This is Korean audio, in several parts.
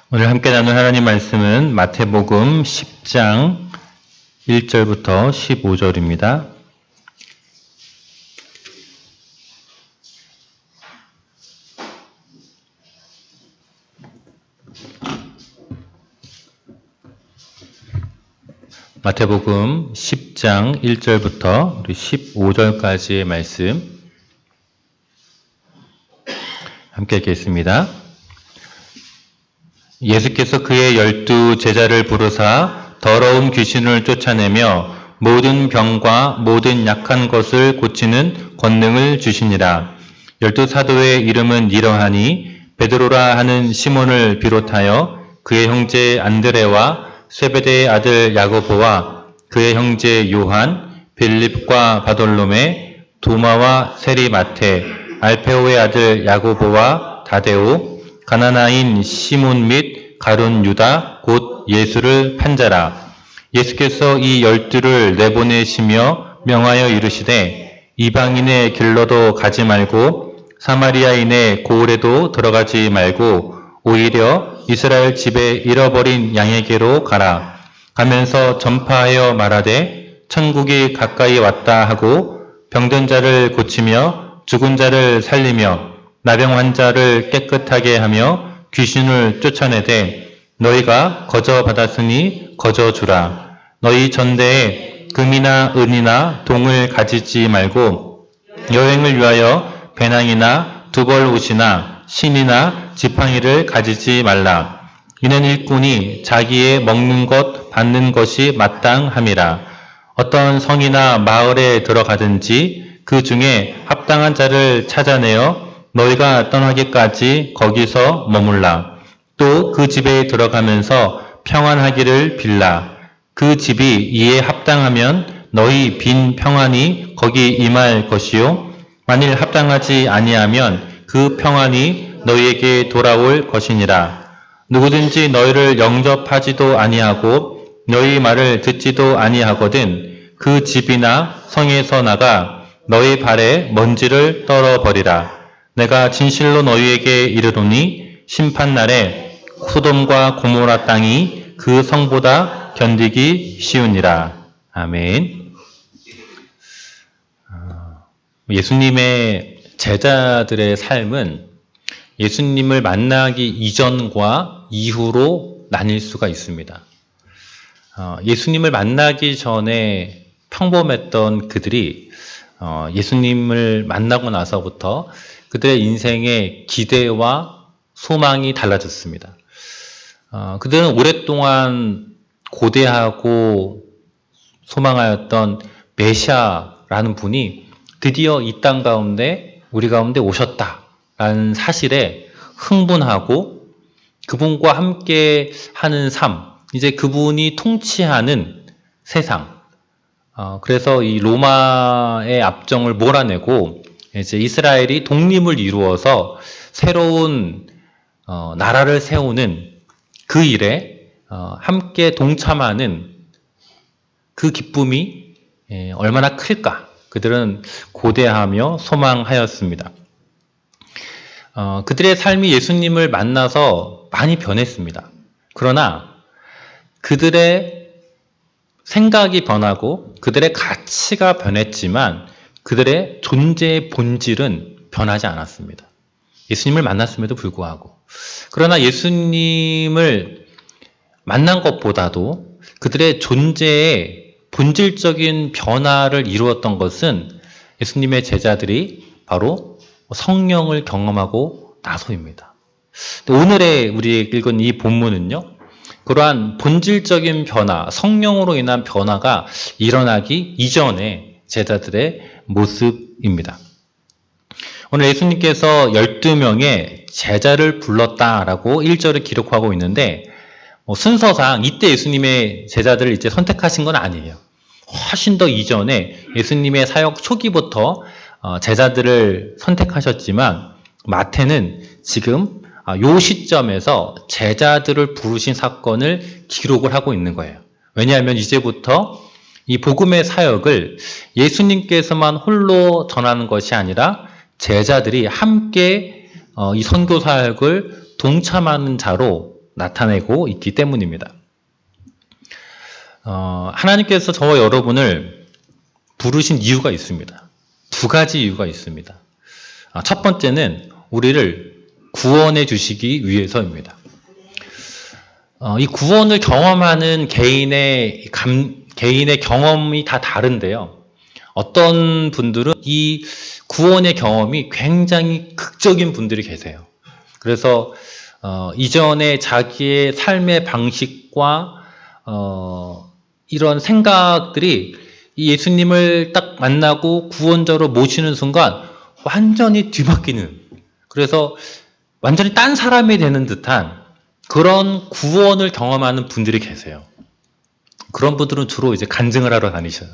오늘 함께 나눌 하나님 말씀은 마태복음 10장 1절부터 15절입니다. 마태복음 10장 1절부터 15절까지의 말씀 함께 읽겠습니다. 예수께서 그의 12 제자를 부르사 더러운 귀신을 쫓아내며 모든 병과 모든 약한 것을 고치는 권능을 주시니라. 12 사도의 이름은 이러하니 베드로라 하는 시몬을 비롯하여 그의 형제 안드레와 세베대의 아들 야고보와 그의 형제 요한, 빌립과 바돌로메, 도마와 세리마테, 알페오의 아들 야고보와 다데오, 가나나인 시몬 및 가룟 유다 곧 예수를 판자라. 예수께서 이 12를 내보내시며 명하여 이르시되 이방인의 길로도 가지 말고 사마리아인의 고을에도 들어가지 말고 오히려 이스라엘 집에 잃어버린 양에게로 가라. 가면서 전파하여 말하되 천국이 가까이 왔다 하고 병든 자를 고치며 죽은 자를 살리며 나병 환자를 깨끗하게 하며 귀신을 쫓아내되 너희가 거저 받았으니 거저 주라. 너희 전대에 금이나 은이나 동을 가지지 말고 여행을 위하여 배낭이나 두벌 옷이나 신이나 지팡이를 가지지 말라. 이는 일꾼이 자기의 먹는 것 받는 것이 마땅함이라. 어떤 성이나 마을에 들어가든지 그 중에 합당한 자를 찾아내어 너희가 떠나기까지 거기서 머물라. 또 그 집에 들어가면서 평안하기를 빌라. 그 집이 이에 합당하면 너희 빈 평안이 거기 임할 것이요 만일 합당하지 아니하면 그 평안이 너희에게 돌아올 것이니라. 누구든지 너희를 영접하지도 아니하고 너희 말을 듣지도 아니하거든 그 집이나 성에서 나가 너희 발에 먼지를 떨어버리라. 내가 진실로 너희에게 이르노니 심판날에 소돔과 고모라 땅이 그 성보다 견디기 쉬우니라. 아멘. 예수님의 제자들의 삶은 예수님을 만나기 이전과 이후로 나뉠 수가 있습니다. 예수님을 만나기 전에 평범했던 그들이 예수님을 만나고 나서부터 그들의 인생의 기대와 소망이 달라졌습니다. 그들은 오랫동안 고대하고 소망하였던 메시아라는 분이 드디어 이 땅 가운데 우리 가운데 오셨다라는 사실에 흥분하고 그분과 함께 하는 삶, 이제 그분이 통치하는 세상, 그래서 이 로마의 압정을 몰아내고 이제 이스라엘이 독립을 이루어서 새로운 나라를 세우는 그 일에 함께 동참하는 그 기쁨이 얼마나 클까? 그들은 고대하며 소망하였습니다. 그들의 삶이 예수님을 만나서 많이 변했습니다. 그러나 그들의 생각이 변하고 그들의 가치가 변했지만 그들의 존재의 본질은 변하지 않았습니다. 예수님을 만났음에도 불구하고. 그러나 예수님을 만난 것보다도 그들의 존재의 본질적인 변화를 이루었던 것은 예수님의 제자들이 바로 성령을 경험하고 나서입니다. 오늘의 우리 읽은 이 본문은요, 그러한 본질적인 변화, 성령으로 인한 변화가 일어나기 이전에 제자들의 모습입니다. 오늘 예수님께서 12명의 제자를 불렀다라고 1절을 기록하고 있는데 순서상 이때 예수님의 제자들을 이제 선택하신 건 아니에요. 훨씬 더 이전에 예수님의 사역 초기부터 제자들을 선택하셨지만 마태는 지금 요 시점에서 제자들을 부르신 사건을 기록을 하고 있는 거예요. 왜냐하면 이제부터 이 복음의 사역을 예수님께서만 홀로 전하는 것이 아니라 제자들이 함께 이 선교 사역을 동참하는 자로 나타내고 있기 때문입니다. 하나님께서 저와 여러분을 부르신 이유가 있습니다. 두 가지 이유가 있습니다. 첫 번째는 우리를 구원해 주시기 위해서입니다. 이 구원을 경험하는 개인의 경험이 다 다른데요. 어떤 분들은 이 구원의 경험이 굉장히 극적인 분들이 계세요. 그래서 이전에 자기의 삶의 방식과 이런 생각들이 이 예수님을 딱 만나고 구원자로 모시는 순간 완전히 뒤바뀌는, 그래서 완전히 딴 사람이 되는 듯한 그런 구원을 경험하는 분들이 계세요. 그런 분들은 주로 이제 간증을 하러 다니셔요.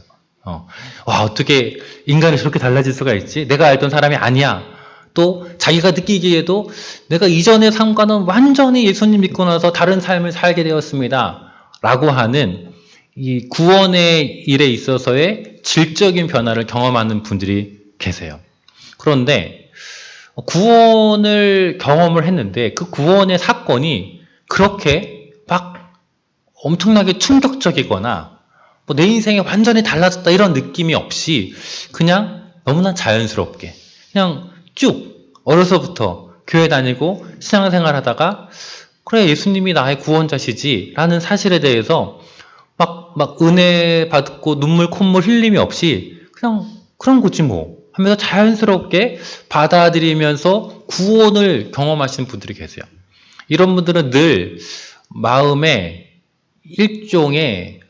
와, 어떻게 인간이 저렇게 달라질 수가 있지? 내가 알던 사람이 아니야. 또 자기가 느끼기에도 내가 이전의 삶과는 완전히 예수님 믿고 나서 다른 삶을 살게 되었습니다. 라고 하는 이 구원의 일에 있어서의 질적인 변화를 경험하는 분들이 계세요. 그런데 구원을 경험을 했는데 그 구원의 사건이 그렇게 막 엄청나게 충격적이거나 내 인생이 완전히 달라졌다 이런 느낌이 없이 그냥 너무나 자연스럽게 그냥 쭉 어려서부터 교회 다니고 신앙생활 하다가 그래 예수님이 나의 구원자시지 라는 사실에 대해서 막 은혜 받고 눈물 콧물 흘림이 없이 그냥 그런 거지 뭐 하면서 자연스럽게 받아들이면서 구원을 경험하시는 분들이 계세요. 이런 분들은 늘 마음에 일종의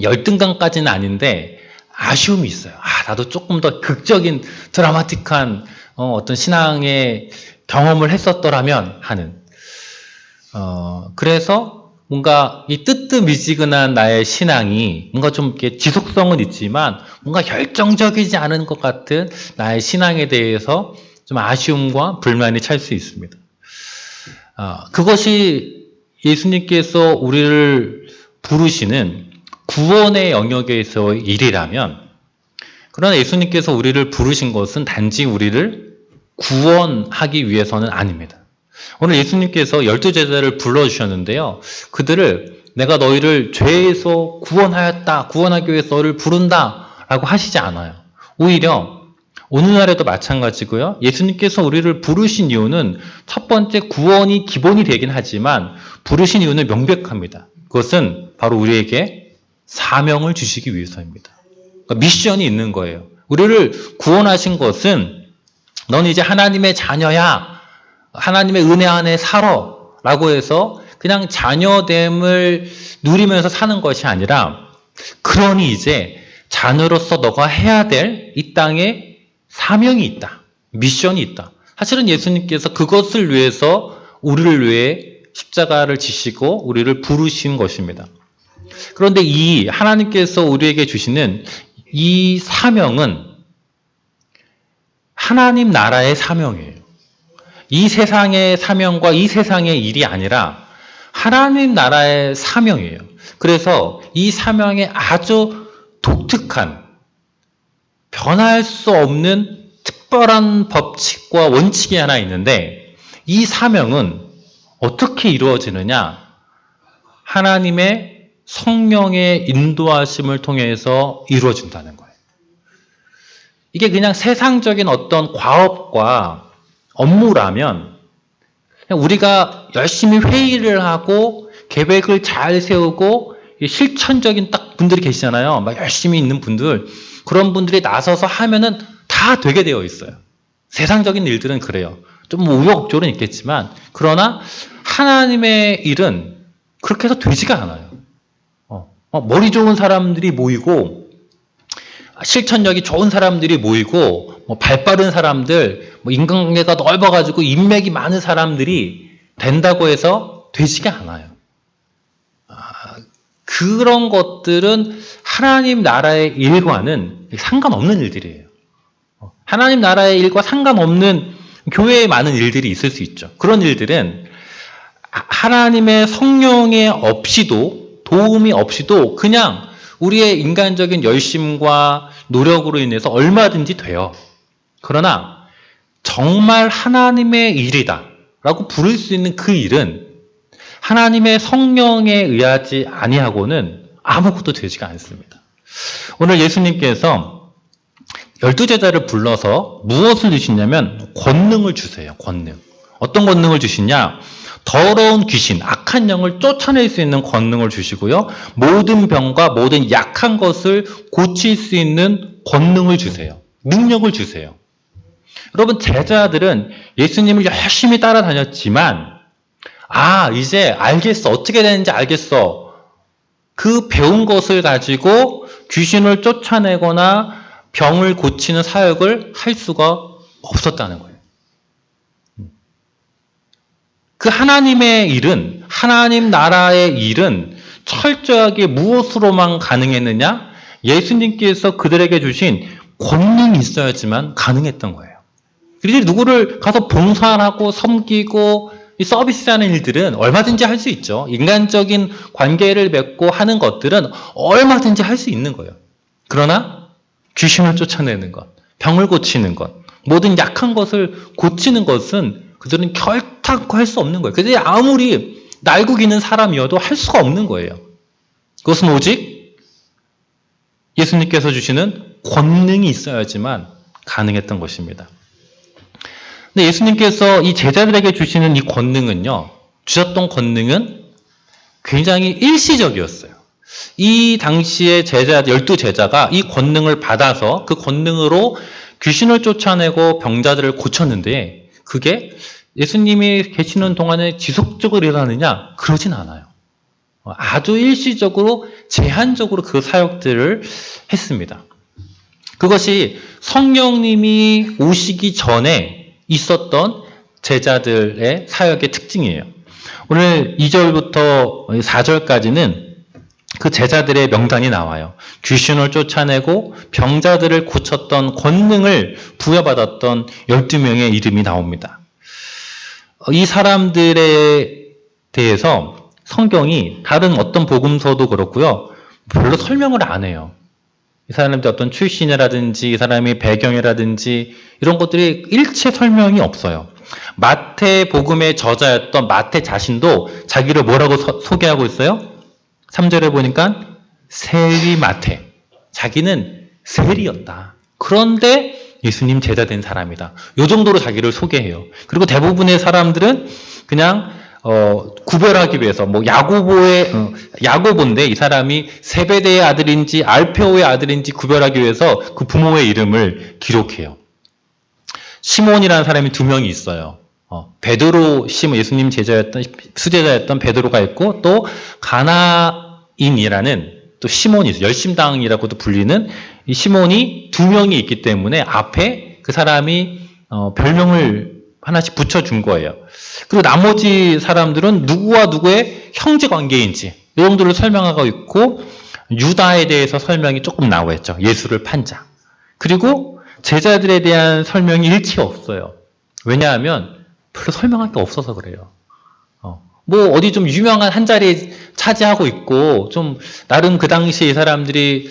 열등감까지는 아닌데 아쉬움이 있어요. 나도 조금 더 극적인 드라마틱한 어떤 신앙의 경험을 했었더라면 하는 그래서 뭔가 이 뜨뜻미지근한 나의 신앙이 뭔가 좀 이렇게 지속성은 있지만 뭔가 열정적이지 않은 것 같은 나의 신앙에 대해서 좀 아쉬움과 불만이 찰 수 있습니다. 그것이 예수님께서 우리를 부르시는 구원의 영역에서의 일이라면, 그러나 예수님께서 우리를 부르신 것은 단지 우리를 구원하기 위해서는 아닙니다. 오늘 예수님께서 12제자를 불러주셨는데요. 그들을 내가 너희를 죄에서 구원하였다, 구원하기 위해서 너를 부른다 라고 하시지 않아요. 오히려 오늘날에도 마찬가지고요. 예수님께서 우리를 부르신 이유는 첫 번째 구원이 기본이 되긴 하지만 부르신 이유는 명백합니다. 그것은 바로 우리에게 사명을 주시기 위해서입니다. 그러니까 미션이 있는 거예요. 우리를 구원하신 것은 넌 이제 하나님의 자녀야. 하나님의 은혜 안에 살아. 라고 해서 그냥 자녀됨을 누리면서 사는 것이 아니라 그러니 이제 자녀로서 너가 해야 될 이 땅에 사명이 있다. 미션이 있다. 사실은 예수님께서 그것을 위해서 우리를 위해 십자가를 지시고 우리를 부르신 것입니다. 그런데 이 하나님께서 우리에게 주시는 이 사명은 하나님 나라의 사명이에요. 이 세상의 사명과 이 세상의 일이 아니라 하나님 나라의 사명이에요. 그래서 이 사명에 아주 독특한 변할 수 없는 특별한 법칙과 원칙이 하나 있는데 이 사명은 어떻게 이루어지느냐? 하나님의 성령의 인도하심을 통해서 이루어진다는 거예요. 이게 그냥 세상적인 어떤 과업과 업무라면 우리가 열심히 회의를 하고 계획을 잘 세우고 실천적인 딱 분들이 계시잖아요. 막 열심히 있는 분들, 그런 분들이 나서서 하면은 다 되게 되어 있어요. 세상적인 일들은 그래요. 좀 우여곡절은 있겠지만, 그러나 하나님의 일은 그렇게 해서 되지가 않아요. 머리 좋은 사람들이 모이고, 실천력이 좋은 사람들이 모이고, 발 빠른 사람들, 인간관계가 넓어가지고 인맥이 많은 사람들이 된다고 해서 되지가 않아요. 그런 것들은 하나님 나라의 일과는 상관없는 일들이에요. 하나님 나라의 일과 상관없는 교회에 많은 일들이 있을 수 있죠. 그런 일들은 하나님의 성령에 없이도, 도움이 없이도 그냥 우리의 인간적인 열심과 노력으로 인해서 얼마든지 돼요. 그러나 정말 하나님의 일이다 라고 부를 수 있는 그 일은 하나님의 성령에 의하지 아니하고는 아무것도 되지가 않습니다. 오늘 예수님께서 12제자를 불러서 무엇을 주시냐면 권능을 주세요. 권능. 어떤 권능을 주시냐? 더러운 귀신, 악한 영을 쫓아낼 수 있는 권능을 주시고요. 모든 병과 모든 약한 것을 고칠 수 있는 권능을 주세요. 능력을 주세요. 여러분, 제자들은 예수님을 열심히 따라다녔지만 이제 알겠어. 어떻게 되는지 알겠어. 그 배운 것을 가지고 귀신을 쫓아내거나 병을 고치는 사역을 할 수가 없었다는 거예요. 그 하나님의 일은, 하나님 나라의 일은 철저하게 무엇으로만 가능했느냐? 예수님께서 그들에게 주신 권능이 있어야지만 가능했던 거예요. 그들이 누구를 가서 봉사하고 섬기고 서비스하는 일들은 얼마든지 할 수 있죠. 인간적인 관계를 맺고 하는 것들은 얼마든지 할 수 있는 거예요. 그러나 귀신을 쫓아내는 것, 병을 고치는 것, 모든 약한 것을 고치는 것은 그들은 결탄코 할 수 없는 거예요. 그들이 아무리 날고 기는 사람이어도 할 수가 없는 거예요. 그것은 오직 예수님께서 주시는 권능이 있어야지만 가능했던 것입니다. 근데 예수님께서 이 제자들에게 주시는 이 권능은요, 주셨던 권능은 굉장히 일시적이었어요. 이 당시에 12제자가 이 권능을 받아서 그 권능으로 귀신을 쫓아내고 병자들을 고쳤는데 그게 예수님이 계시는 동안에 지속적으로 일어나느냐? 그러진 않아요. 아주 일시적으로 제한적으로 그 사역들을 했습니다. 그것이 성령님이 오시기 전에 있었던 제자들의 사역의 특징이에요. 오늘 2절부터 4절까지는 그 제자들의 명단이 나와요. 귀신을 쫓아내고 병자들을 고쳤던 권능을 부여받았던 12명의 이름이 나옵니다. 이 사람들에 대해서 성경이 다른 어떤 복음서도 그렇고요. 별로 설명을 안 해요. 이 사람들 어떤 출신이라든지 이 사람의 배경이라든지 이런 것들이 일체 설명이 없어요. 마태 복음의 저자였던 마태 자신도 자기를 뭐라고 소개하고 있어요? 3절에 보니까 세리 마태. 자기는 세리였다. 그런데 예수님 제자 된 사람이다. 이 정도로 자기를 소개해요. 그리고 대부분의 사람들은 그냥 구별하기 위해서 야고보인데 이 사람이 세베대의 아들인지 알페오의 아들인지 구별하기 위해서 그 부모의 이름을 기록해요. 시몬이라는 사람이 2명이 있어요. 베드로, 시몬, 예수님 수제자였던 베드로가 있고 또 가나인이라는 또 시몬이 있어요. 열심당이라고도 불리는 이 시몬이 2명이 있기 때문에 앞에 그 사람이 별명을 하나씩 붙여준 거예요. 그리고 나머지 사람들은 누구와 누구의 형제 관계인지 이 정도를 설명하고 있고 유다에 대해서 설명이 조금 나와 있죠. 예수를 판 자. 그리고 제자들에 대한 설명이 일체 없어요. 왜냐하면 별로 설명할 게 없어서 그래요. 어디 좀 유명한 한 자리에 차지하고 있고 좀 나름 그 당시에 이 사람들이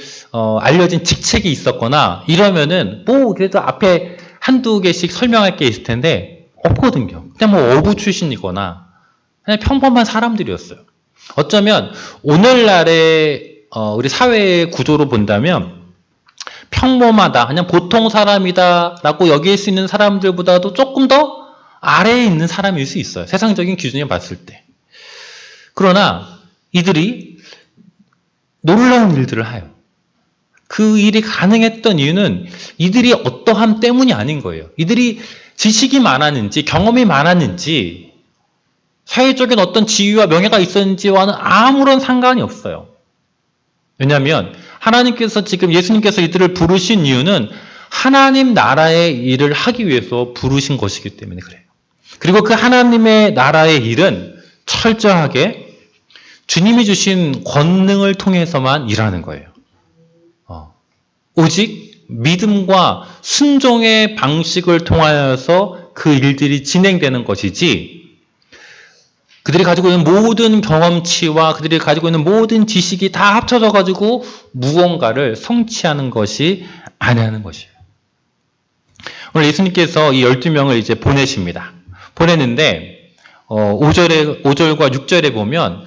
알려진 직책이 있었거나 이러면은 그래도 앞에 한두 개씩 설명할 게 있을 텐데 없거든요. 그냥 어부 출신이거나 그냥 평범한 사람들이었어요. 어쩌면 오늘날의 우리 사회의 구조로 본다면 평범하다, 그냥 보통 사람이다라고 여길 수 있는 사람들보다도 조금 더 아래에 있는 사람일 수 있어요. 세상적인 기준에 봤을 때. 그러나 이들이 놀라운 일들을 해요. 그 일이 가능했던 이유는 이들이 어떠함 때문이 아닌 거예요. 이들이 지식이 많았는지 경험이 많았는지 사회적인 어떤 지위와 명예가 있었는지와는 아무런 상관이 없어요. 왜냐하면 하나님께서 지금 예수님께서 이들을 부르신 이유는 하나님 나라의 일을 하기 위해서 부르신 것이기 때문에 그래요. 그리고 그 하나님의 나라의 일은 철저하게 주님이 주신 권능을 통해서만 일하는 거예요. 오직 믿음과 순종의 방식을 통하여서 그 일들이 진행되는 것이지 그들이 가지고 있는 모든 경험치와 그들이 가지고 있는 모든 지식이 다 합쳐져 가지고 무언가를 성취하는 것이 아니라는 것이에요. 오늘 예수님께서 이 12명을 이제 보내십니다. 보냈는데 5절과 6절에 보면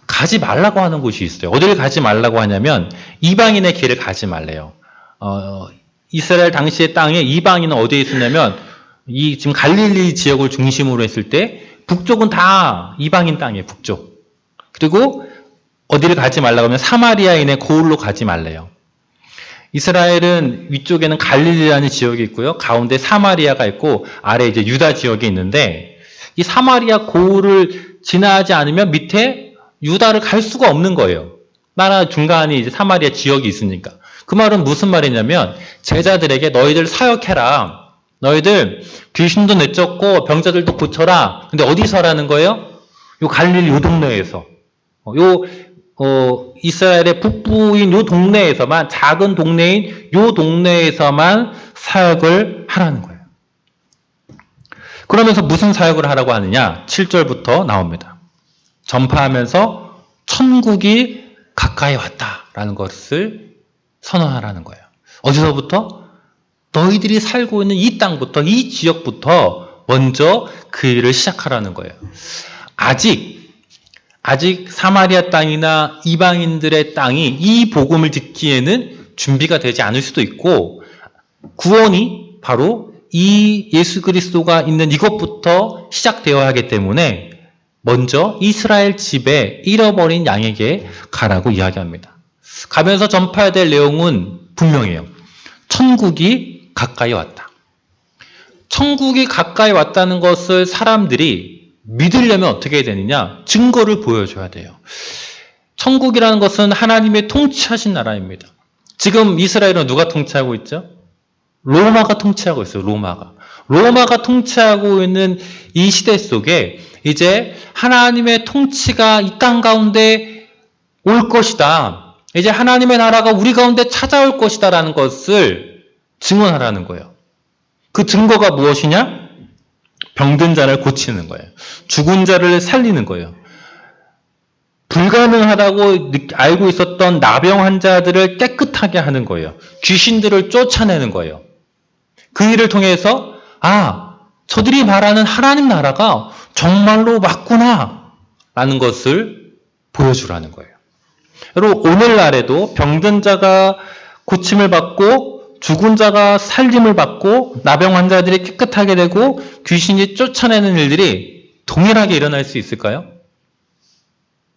가지 말라고 하는 곳이 있어요. 어디를 가지 말라고 하냐면 이방인의 길을 가지 말래요. 이스라엘 당시의 땅에 이방인은 어디에 있었냐면 지금 갈릴리 지역을 중심으로 했을 때 북쪽은 다 이방인 땅이에요. 북쪽. 그리고 어디를 가지 말라고 하면 사마리아인의 고을로 가지 말래요. 이스라엘은 위쪽에는 갈릴리라는 지역이 있고요. 가운데 사마리아가 있고 아래 이제 유다 지역이 있는데 이 사마리아 고을을 지나지 않으면 밑에 유다를 갈 수가 없는 거예요. 나라 중간에 이제 사마리아 지역이 있으니까. 그 말은 무슨 말이냐면 제자들에게 너희들 사역해라. 너희들 귀신도 내쫓고 병자들도 고쳐라. 근데 어디서 하라는 거예요? 요 갈릴리 요 동네에서. 이스라엘의 북부인 요 동네에서만, 작은 동네인 요 동네에서만 사역을 하라는 거예요. 그러면서 무슨 사역을 하라고 하느냐? 7절부터 나옵니다. 전파하면서 천국이 가까이 왔다라는 것을 선언하라는 거예요. 어디서부터? 너희들이 살고 있는 이 땅부터, 이 지역부터 먼저 그 일을 시작하라는 거예요. 아직 사마리아 땅이나 이방인들의 땅이 이 복음을 듣기에는 준비가 되지 않을 수도 있고, 구원이 바로 이 예수 그리스도가 있는 이것부터 시작되어야 하기 때문에 먼저 이스라엘 집에 잃어버린 양에게 가라고 이야기합니다. 가면서 전파해야 될 내용은 분명해요. 천국이 가까이 왔다. 천국이 가까이 왔다는 것을 사람들이 믿으려면 어떻게 해야 되느냐? 증거를 보여줘야 돼요. 천국이라는 것은 하나님의 통치하신 나라입니다. 지금 이스라엘은 누가 통치하고 있죠? 로마가 통치하고 있어요. 로마가 통치하고 있는 이 시대 속에 이제 하나님의 통치가 이 땅 가운데 올 것이다. 이제 하나님의 나라가 우리 가운데 찾아올 것이다 라는 것을 증언하라는 거예요. 그 증거가 무엇이냐? 병든 자를 고치는 거예요. 죽은 자를 살리는 거예요. 불가능하다고 알고 있었던 나병 환자들을 깨끗하게 하는 거예요. 귀신들을 쫓아내는 거예요. 그 일을 통해서 저들이 말하는 하나님 나라가 정말로 맞구나 라는 것을 보여주라는 거예요. 여러분, 오늘날에도 병든 자가 고침을 받고 죽은 자가 살림을 받고 나병 환자들이 깨끗하게 되고 귀신이 쫓아내는 일들이 동일하게 일어날 수 있을까요?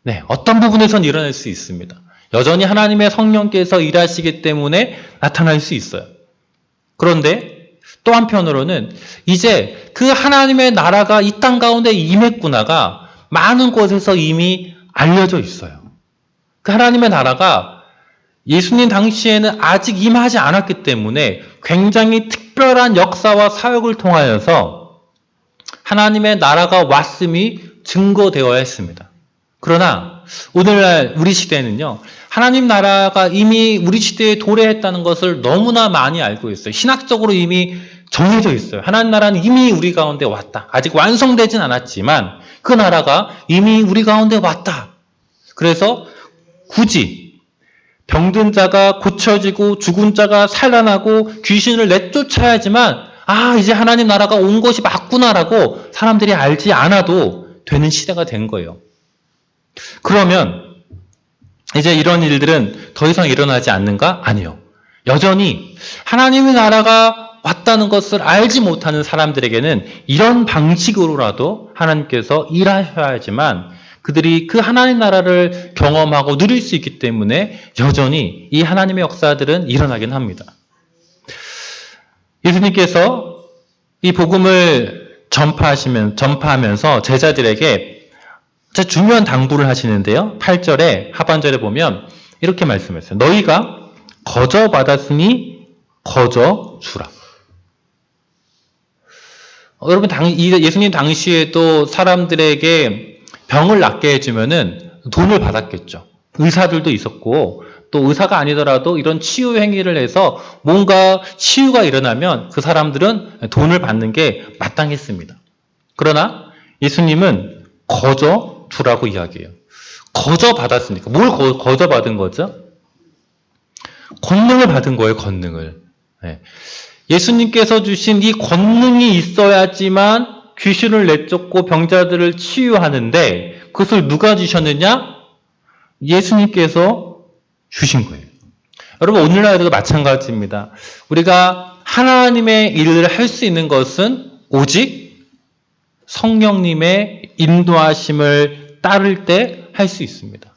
네, 어떤 부분에선 일어날 수 있습니다. 여전히 하나님의 성령께서 일하시기 때문에 나타날 수 있어요. 그런데 또 한편으로는 이제 그 하나님의 나라가 이 땅 가운데 임했구나가 많은 곳에서 이미 알려져 있어요. 그 하나님의 나라가 예수님 당시에는 아직 임하지 않았기 때문에 굉장히 특별한 역사와 사역을 통하여서 하나님의 나라가 왔음이 증거되어야 했습니다. 그러나 오늘날 우리 시대는요, 하나님 나라가 이미 우리 시대에 도래했다는 것을 너무나 많이 알고 있어요. 신학적으로 이미 정해져 있어요. 하나님 나라는 이미 우리 가운데 왔다. 아직 완성되진 않았지만 그 나라가 이미 우리 가운데 왔다. 그래서 굳이 병든 자가 고쳐지고 죽은 자가 살아나고 귀신을 내쫓아야지만 이제 하나님 나라가 온 것이 맞구나라고 사람들이 알지 않아도 되는 시대가 된 거예요. 그러면 이제 이런 일들은 더 이상 일어나지 않는가? 아니요. 여전히 하나님의 나라가 왔다는 것을 알지 못하는 사람들에게는 이런 방식으로라도 하나님께서 일하셔야지만 그들이 그 하나님 나라를 경험하고 누릴 수 있기 때문에 여전히 이 하나님의 역사들은 일어나긴 합니다. 예수님께서 이 복음을 전파하면서 제자들에게 중요한 당부를 하시는데요. 8절에 하반절에 보면 이렇게 말씀했어요. 너희가 거저 받았으니 거저 주라. 여러분, 예수님 당시에도 사람들에게 병을 낫게 해주면은 돈을 받았겠죠. 의사들도 있었고, 또 의사가 아니더라도 이런 치유 행위를 해서 뭔가 치유가 일어나면 그 사람들은 돈을 받는 게 마땅했습니다. 그러나 예수님은 거저 주라고 이야기해요. 거저 받았으니까. 뭘 거저 받은 거죠? 권능을 받은 거예요, 권능을. 네. 예수님께서 주신 이 권능이 있어야지만 귀신을 내쫓고 병자들을 치유하는데 그것을 누가 주셨느냐? 예수님께서 주신 거예요. 여러분, 오늘날에도 마찬가지입니다. 우리가 하나님의 일을 할 수 있는 것은 오직 성령님의 인도하심을 따를 때 할 수 있습니다.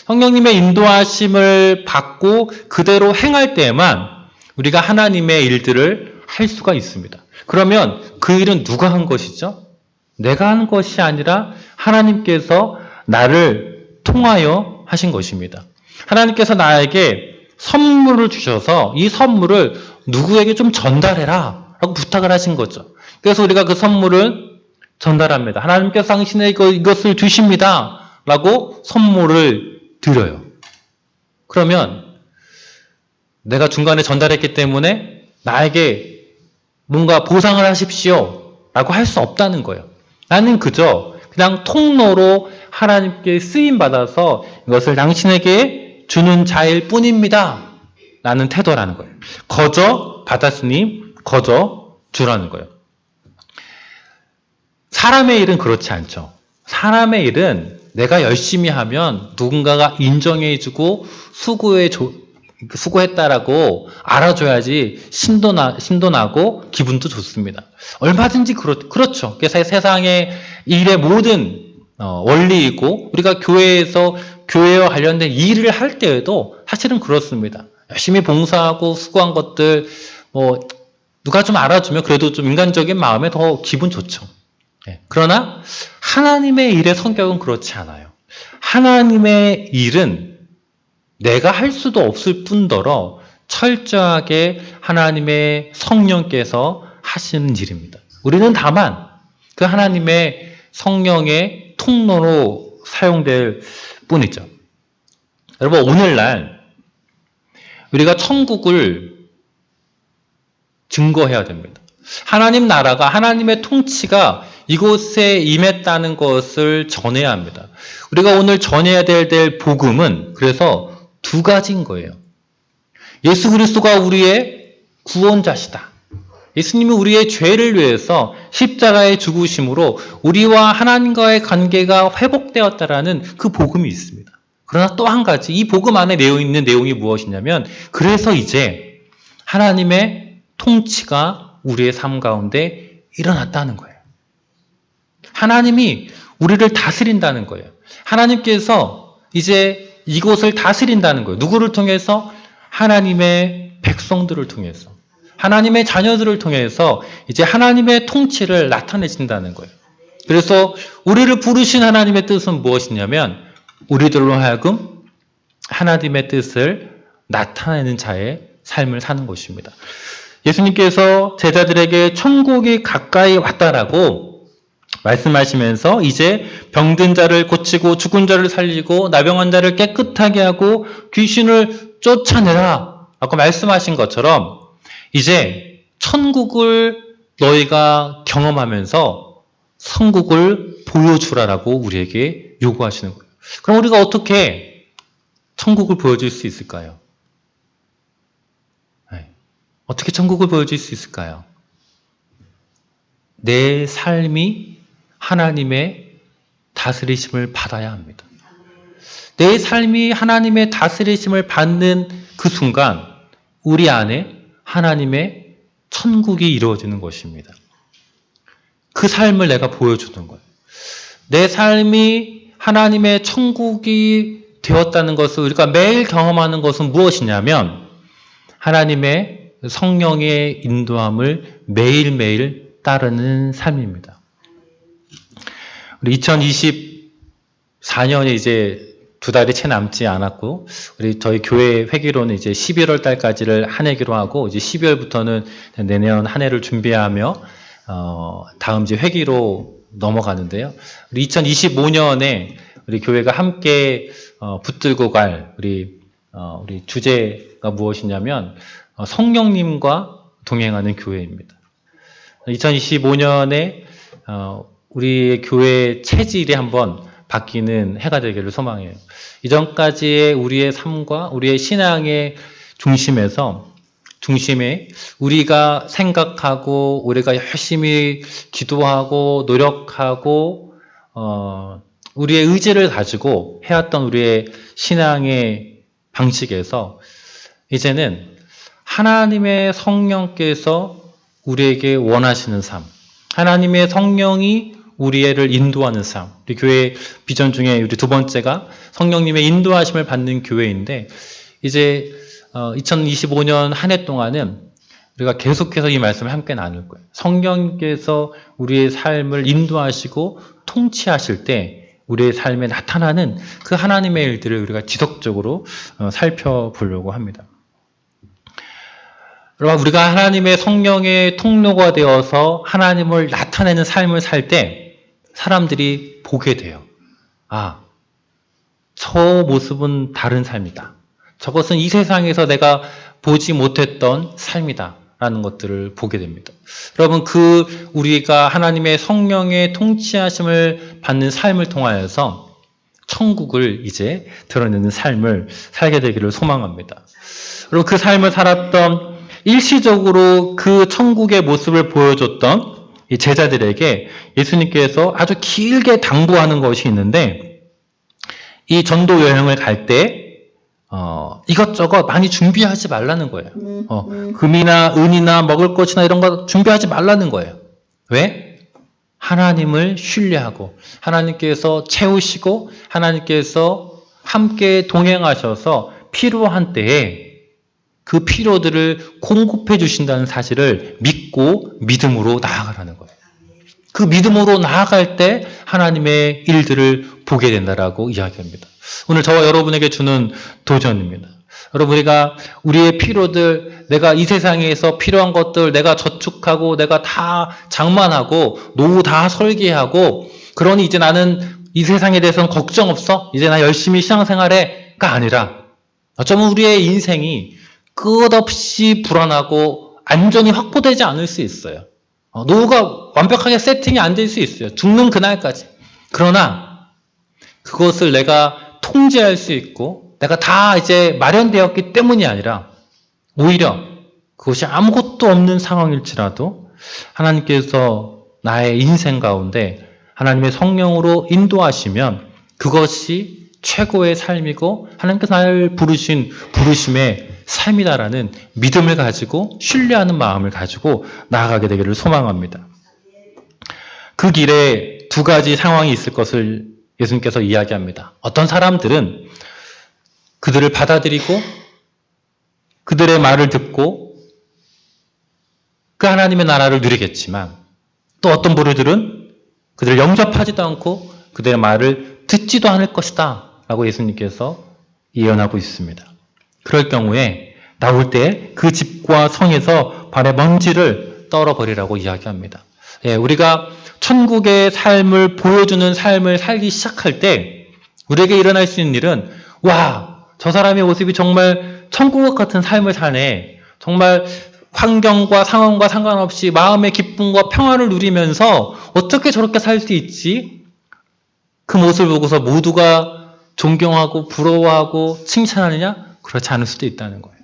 성령님의 인도하심을 받고 그대로 행할 때에만 우리가 하나님의 일들을 할 수가 있습니다. 그러면 그 일은 누가 한 것이죠? 내가 한 것이 아니라 하나님께서 나를 통하여 하신 것입니다. 하나님께서 나에게 선물을 주셔서 이 선물을 누구에게 좀 전달해라 라고 부탁을 하신 거죠. 그래서 우리가 그 선물을 전달합니다. 하나님께서 당신에게 이것을 주십니다 라고 선물을 드려요. 그러면 내가 중간에 전달했기 때문에 나에게 뭔가 보상을 하십시오 라고 할 수 없다는 거예요. 나는 그저 그냥 통로로 하나님께 쓰임받아서 이것을 당신에게 주는 자일 뿐입니다 라는 태도라는 거예요. 거저 받았으니 거저 주라는 거예요. 사람의 일은 그렇지 않죠. 사람의 일은 내가 열심히 하면 누군가가 인정해주고 수고했다라고 알아줘야지 심도 나고 기분도 좋습니다. 얼마든지 그렇죠. 그래서 세상의 일의 모든 원리이고 우리가 교회와 관련된 일을 할 때에도 사실은 그렇습니다. 열심히 봉사하고 수고한 것들 누가 좀 알아주면 그래도 좀 인간적인 마음에 더 기분 좋죠. 그러나 하나님의 일의 성격은 그렇지 않아요. 하나님의 일은 내가 할 수도 없을 뿐더러 철저하게 하나님의 성령께서 하시는 일입니다. 우리는 다만 그 하나님의 성령의 통로로 사용될 뿐이죠. 여러분, 오늘날 우리가 천국을 증거해야 됩니다. 하나님 나라가, 하나님의 통치가 이곳에 임했다는 것을 전해야 합니다. 우리가 오늘 전해야 될 복음은 그래서 두 가지인 거예요. 예수 그리스도가 우리의 구원자시다. 예수님이 우리의 죄를 위해서 십자가에 죽으심으로 우리와 하나님과의 관계가 회복되었다라는 그 복음이 있습니다. 그러나 또 한 가지, 이 복음 안에 내어 있는 내용이 무엇이냐면, 그래서 이제 하나님의 통치가 우리의 삶 가운데 일어났다는 거예요. 하나님이 우리를 다스린다는 거예요. 하나님께서 이제 이곳을 다스린다는 거예요. 누구를 통해서? 하나님의 백성들을 통해서, 하나님의 자녀들을 통해서 이제 하나님의 통치를 나타내신다는 거예요. 그래서 우리를 부르신 하나님의 뜻은 무엇이냐면 우리들로 하여금 하나님의 뜻을 나타내는 자의 삶을 사는 것입니다. 예수님께서 제자들에게 천국이 가까이 왔다라고 말씀하시면서 이제 병든 자를 고치고 죽은 자를 살리고 나병한 자를 깨끗하게 하고 귀신을 쫓아내라 라고 말씀하신 것처럼 이제 천국을 너희가 경험하면서 천국을 보여주라라고 우리에게 요구하시는 거예요. 그럼 우리가 어떻게 천국을 보여줄 수 있을까요? 어떻게 천국을 보여줄 수 있을까요? 내 삶이 하나님의 다스리심을 받아야 합니다. 내 삶이 하나님의 다스리심을 받는 그 순간 우리 안에 하나님의 천국이 이루어지는 것입니다. 그 삶을 내가 보여주는 거예요. 내 삶이 하나님의 천국이 되었다는 것을 우리가 매일 경험하는 것은 무엇이냐면 하나님의 성령의 인도함을 매일매일 따르는 삶입니다. 우리 2024년이 이제 2달이 채 남지 않았고, 저희 교회 회기로는 이제 11월 달까지를 한 해기로 하고, 이제 12월부터는 내년 한 해를 준비하며, 다음 이제 회기로 넘어가는데요. 우리 2025년에 우리 교회가 함께, 붙들고 갈 우리 주제가 무엇이냐면, 성령님과 동행하는 교회입니다. 2025년에, 우리 교회의 체질이 한번 바뀌는 해가 되기를 소망해요. 이전까지의 우리의 삶과 우리의 신앙의 중심에서 중심에 우리가 생각하고 우리가 열심히 기도하고 노력하고 우리의 의지를 가지고 해왔던 우리의 신앙의 방식에서 이제는 하나님의 성령께서 우리에게 원하시는 삶, 하나님의 성령이 우리를 인도하는 삶. 우리 교회 비전 중에 우리 두 번째가 성령님의 인도하심을 받는 교회인데, 이제 2025년 한 해 동안은 우리가 계속해서 이 말씀을 함께 나눌 거예요. 성령께서 우리의 삶을 인도하시고 통치하실 때 우리의 삶에 나타나는 그 하나님의 일들을 우리가 지속적으로 살펴보려고 합니다. 여러분, 우리가 하나님의 성령의 통로가 되어서 하나님을 나타내는 삶을 살 때 사람들이 보게 돼요. 아, 저 모습은 다른 삶이다. 저것은 이 세상에서 내가 보지 못했던 삶이다. 라는 것들을 보게 됩니다. 여러분, 우리가 하나님의 성령의 통치하심을 받는 삶을 통하여서 천국을 이제 드러내는 삶을 살게 되기를 소망합니다. 그리고 그 삶을 살았던 일시적으로 그 천국의 모습을 보여줬던 이 제자들에게 예수님께서 아주 길게 당부하는 것이 있는데, 이 전도 여행을 갈 때 이것저것 많이 준비하지 말라는 거예요. 금이나 은이나 먹을 것이나 이런 거 준비하지 말라는 거예요. 왜? 하나님을 신뢰하고 하나님께서 채우시고 하나님께서 함께 동행하셔서 필요한 때에 그 필요들을 공급해 주신다는 사실을 믿고 믿음으로 나아가라는 거예요. 그 믿음으로 나아갈 때 하나님의 일들을 보게 된다라고 이야기합니다. 오늘 저와 여러분에게 주는 도전입니다. 여러분, 우리의 필요들, 내가 이 세상에서 필요한 것들 내가 저축하고 내가 다 장만하고 노후 다 설계하고, 그러니 이제 나는 이 세상에 대해서는 걱정 없어, 이제 나 열심히 신앙생활해가 아니라, 어쩌면 우리의 인생이 끝없이 불안하고 안전이 확보되지 않을 수 있어요. 노후가 완벽하게 세팅이 안 될 수 있어요. 죽는 그날까지. 그러나 그것을 내가 통제할 수 있고 내가 다 이제 마련되었기 때문이 아니라, 오히려 그것이 아무것도 없는 상황일지라도 하나님께서 나의 인생 가운데 하나님의 성령으로 인도하시면 그것이 최고의 삶이고 하나님께서 나를 부르신 부르심의 삶이다라는 믿음을 가지고 신뢰하는 마음을 가지고 나아가게 되기를 소망합니다. 그 길에 두 가지 상황이 있을 것을 예수님께서 이야기합니다. 어떤 사람들은 그들을 받아들이고 그들의 말을 듣고 그 하나님의 나라를 누리겠지만, 또 어떤 부류들은 그들을 영접하지도 않고 그들의 말을 듣지도 않을 것이다 라고 예수님께서 예언하고 있습니다. 그럴 경우에 나올 때 그 집과 성에서 발의 먼지를 떨어버리라고 이야기합니다. 우리가 천국의 삶을 보여주는 삶을 살기 시작할 때 우리에게 일어날 수 있는 일은, 와, 저 사람의 모습이 정말 천국 같은 삶을 사네. 정말 환경과 상황과 상관없이 마음의 기쁨과 평화를 누리면서 어떻게 저렇게 살 수 있지? 그 모습을 보고서 모두가 존경하고 부러워하고 칭찬하느냐? 그렇지 않을 수도 있다는 거예요.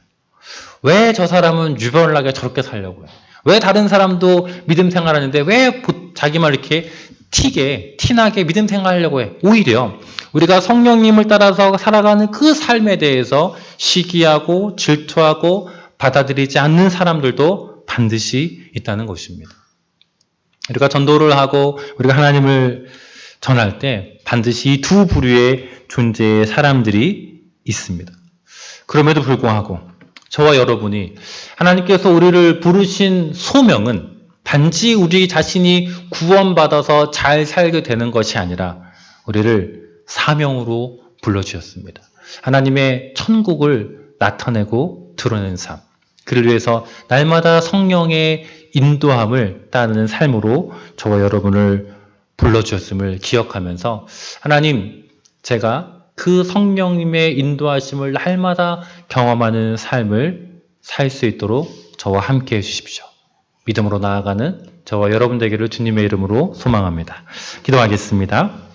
왜 저 사람은 유별나게 저렇게 살려고 해요? 왜 다른 사람도 믿음 생활하는데 왜 자기만 이렇게 티나게 믿음 생활하려고 해? 오히려 우리가 성령님을 따라서 살아가는 그 삶에 대해서 시기하고 질투하고 받아들이지 않는 사람들도 반드시 있다는 것입니다. 우리가 전도를 하고 우리가 하나님을 전할 때 반드시 이 두 부류의 존재의 사람들이 있습니다. 그럼에도 불구하고 저와 여러분이 하나님께서 우리를 부르신 소명은 단지 우리 자신이 구원받아서 잘 살게 되는 것이 아니라 우리를 사명으로 불러주셨습니다. 하나님의 천국을 나타내고 드러내는 삶, 그를 위해서 날마다 성령의 인도함을 따르는 삶으로 저와 여러분을 불러주셨음을 기억하면서, 하나님, 제가 그 성령님의 인도하심을 날마다 경험하는 삶을 살 수 있도록 저와 함께 해주십시오. 믿음으로 나아가는 저와 여러분 되기를 주님의 이름으로 소망합니다. 기도하겠습니다.